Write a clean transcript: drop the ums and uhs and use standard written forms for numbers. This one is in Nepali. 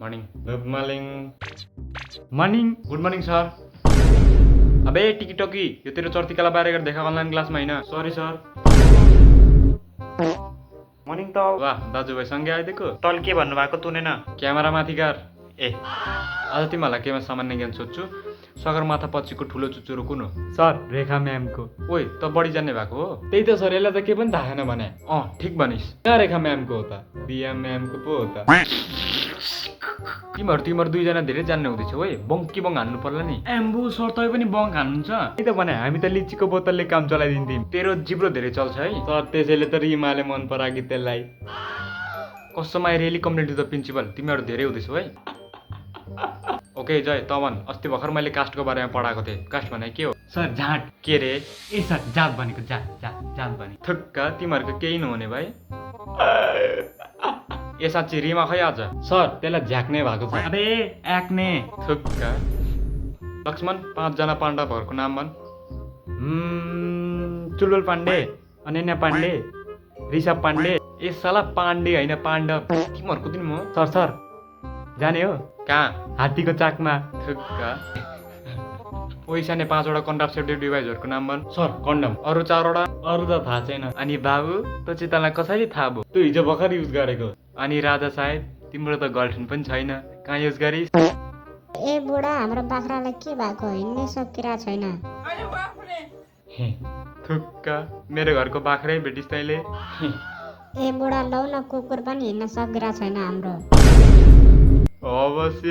Morning good morning morning good morning sir अबे टिकी टकी यो तेरो चर्तिकाला बारे गरेर देखा अनलाइन क्लासमा हैन सरी सर मर्निङ त वाह दाजुभाइ सँगै आइदिएको तल के भन्नुभएको तुनेन क्यामेरा माथि गार ए आज तिमीहरूलाई केमा सामान्य ज्ञान सोध्छु सगरमाथा पछिको ठुलो चुचुरो कुन हो सर रेखा म्यामको। ओइ त बढी जान्ने भएको हो त्यही त सर यसलाई त के पनि थाहा छैन भने। ठिक भनिस् कहाँ रेखा म्यामको हो त? बिया म्यामको पो हो त। तिमीहरू दुईजना धेरै जान्ने हुँदैछ ओइ बङ्की बङ हान्नु पर्ला नि एम्बु सर तपाईँ पनि बङ्क हान्नुहुन्छ? त्यही त भने हामी त लिचीको बोतलले काम चलाइदिन्थ्यौँ। तेरो जिब्रो धेरै चल्छ है सर त्यसैले त रिमाले मन पराएको त्यसलाई। कसम I really complain to the principal तिमीहरू धेरै हुँदैछौ है ओके जय तमन अस्ति भर्खर मैले कास्टको बारेमा पढाएको थिएँ कास्ट भने के हो सर झाँट। के रे ए सर जात भनेको जात जात जात भने। थुक्का तिमीहरूको केही नहुने भाइ ए साँच्ची रिमा खै आज सर त्यसलाई झ्याक्ने भएको छ। अबे एक्ने थुक्का लक्ष्मण 5 जना पाण्डवहरूको नाम भन् चुलबुल पाण्डे, अनन्या पाण्डे, ऋषभ पाण्डे। ए साला पाण्डे होइन पाण्डव तिमीहरूको दिन म सर सर जाने हो कहाँ हात्तीको चाकमा। थुक्का पैसाने 5 वटा कन्ट्रासेप्टिभ डिभाइसहरूको नाम भन् सर कन्डम। अरू 4 वटा अरू त थाहा छैन। अनि बाबु त चितालाई कसरी थाहा भयो त्यो हिजो भर्खर युज गरेको। अनि राजा साहेब तिम्रो त गर्लफ्रेन्ड पनि छैन कहाँ युज गरिस् ए बुढा हाम्रो बाख्रालाई के भएको हिँड्नै सकिरहेको छैन। थुक्का मेरो घरको बाख्रै भेटिस् तैँले ए बुढा लौ न कुकुर पनि हिँड्न सकिरहेको छैन हाम्रो। अवश्य